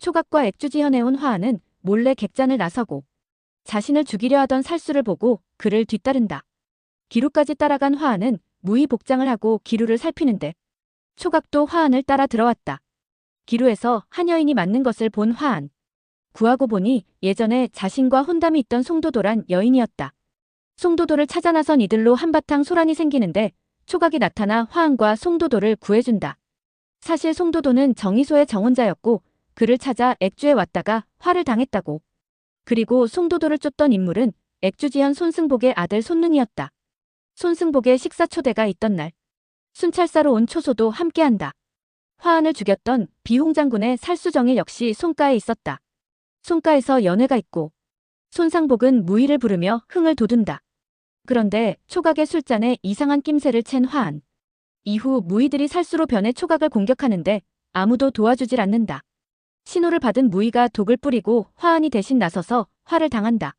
초각과 액주지현에 온 화한은 몰래 객잔을 나서고 자신을 죽이려 하던 살수를 보고 그를 뒤따른다. 기루까지 따라간 화한은 무의 복장을 하고 기루를 살피는데 초각도 화한을 따라 들어왔다. 기루에서 한 여인이 맞는 것을 본 화한. 구하고 보니 예전에 자신과 혼담이 있던 송도도란 여인이었다. 송도도를 찾아 나선 이들로 한바탕 소란이 생기는데 초각이 나타나 화한과 송도도를 구해준다. 사실 송도도는 정의소의 정혼자였고 그를 찾아 액주에 왔다가 화를 당했다고. 그리고 송도도를 쫓던 인물은 액주지현 손승복의 아들 손능이었다. 손승복의 식사 초대가 있던 날 순찰사로 온 초소도 함께한다. 화한을 죽였던 비홍장군의 살수정일 역시 손가에 있었다. 손가에서 연회가 있고 손상복은 무의를 부르며 흥을 돋운다. 그런데 초각의 술잔에 이상한 낌새를 챈 화한. 이후 무의들이 살수로 변해 초각을 공격하는데 아무도 도와주질 않는다. 신호를 받은 무의가 독을 뿌리고 화한이 대신 나서서 화를 당한다.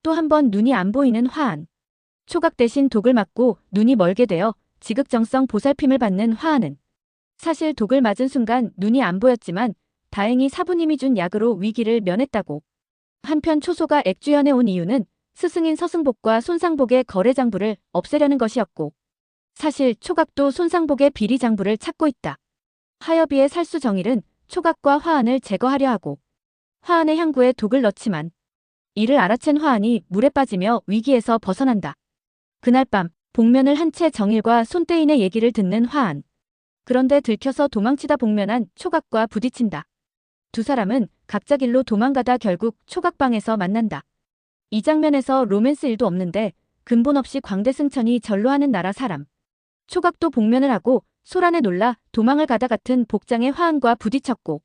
또 한 번 눈이 안 보이는 화한. 초각 대신 독을 맞고 눈이 멀게 되어 지극정성 보살핌을 받는 화한은 사실 독을 맞은 순간 눈이 안 보였지만 다행히 사부님이 준 약으로 위기를 면했다고. 한편 초소가 액주현에 온 이유는 스승인 서승복과 손상복의 거래장부를 없애려는 것이었고 사실 초각도 손상복의 비리장부를 찾고 있다. 하여비의 살수정일은 초각과 화한을 제거하려 하고 화한의 향구에 독을 넣지만 이를 알아챈 화한이 물에 빠지며 위기에서 벗어난다. 그날 밤 복면을 한 채 정일과 손대인의 얘기를 듣는 화한. 그런데 들켜서 도망치다 복면한 초각과 부딪힌다. 두 사람은 각자 길로 도망가다 결국 초각방에서 만난다. 이 장면에서 로맨스 일도 없는데 근본 없이 광대승천이 전로하는 나라 사람. 초각도 복면을 하고 소란에 놀라 도망을 가다 같은 복장의 화한과 부딪혔고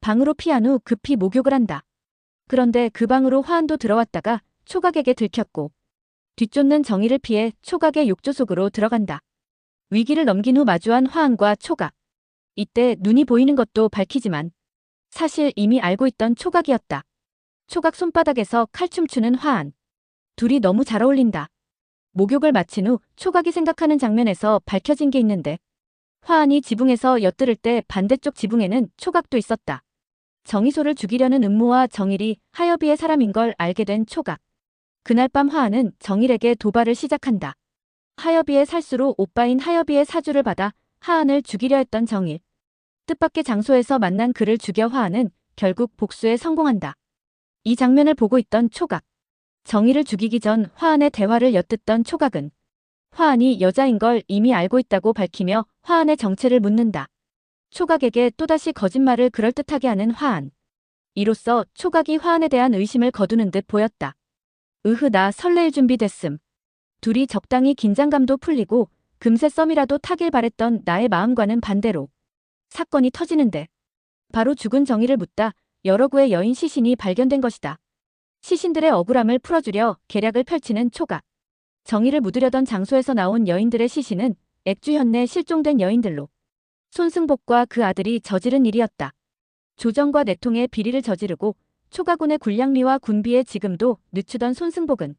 방으로 피한 후 급히 목욕을 한다. 그런데 그 방으로 화한도 들어왔다가 초각에게 들켰고 뒤쫓는 정의를 피해 초각의 욕조 속으로 들어간다. 위기를 넘긴 후 마주한 화한과 초각. 이때 눈이 보이는 것도 밝히지만 사실 이미 알고 있던 초각이었다. 초각 손바닥에서 칼춤추는 화한. 둘이 너무 잘 어울린다. 목욕을 마친 후 초각이 생각하는 장면에서 밝혀진 게 있는데 화한이 지붕에서 엿들을 때 반대쪽 지붕에는 초각도 있었다. 정의소를 죽이려는 음모와 정일이 하여비의 사람인 걸 알게 된 초각. 그날 밤 화한은 정일에게 도발을 시작한다. 하여비의 살수로 오빠인 하여비의 사주를 받아 하한을 죽이려 했던 정일. 뜻밖의 장소에서 만난 그를 죽여 화한은 결국 복수에 성공한다. 이 장면을 보고 있던 초각. 정일을 죽이기 전 화한의 대화를 엿듣던 초각은 화한이 여자인 걸 이미 알고 있다고 밝히며 화한의 정체를 묻는다. 초각에게 또다시 거짓말을 그럴듯하게 하는 화한. 이로써 초각이 화한에 대한 의심을 거두는 듯 보였다. 나 설레일 준비 됐음. 둘이 적당히 긴장감도 풀리고 금세 썸이라도 타길 바랬던 나의 마음과는 반대로 사건이 터지는데 바로 죽은 정의를 묻다 여러 구의 여인 시신이 발견된 것이다. 시신들의 억울함을 풀어주려 계략을 펼치는 초각. 정의를 묻으려던 장소에서 나온 여인들의 시신은 액주현 내 실종된 여인들로 손승복과 그 아들이 저지른 일이었다. 조정과 내통의 비리를 저지르고 초가군의 군량미와 군비에 지금도 늦추던 손승복은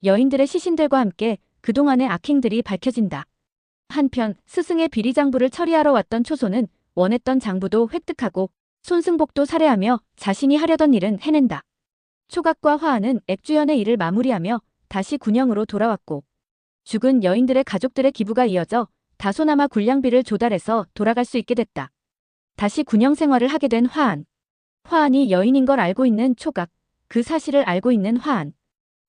여인들의 시신들과 함께 그동안의 악행들이 밝혀진다. 한편 스승의 비리장부를 처리하러 왔던 초소는 원했던 장부도 획득하고 손승복도 살해하며 자신이 하려던 일은 해낸다. 초각과 화한은 액주현의 일을 마무리하며 다시 군영으로 돌아왔고 죽은 여인들의 가족들의 기부가 이어져 다소나마 군량비를 조달해서 돌아갈 수 있게 됐다. 다시 군영 생활을 하게 된 화한. 화한이 여인인 걸 알고 있는 초각, 그 사실을 알고 있는 화한.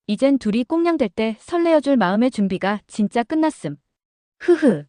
이젠 둘이 꽁냥될 때 설레어줄 마음의 준비가 진짜 끝났음. 흐흐.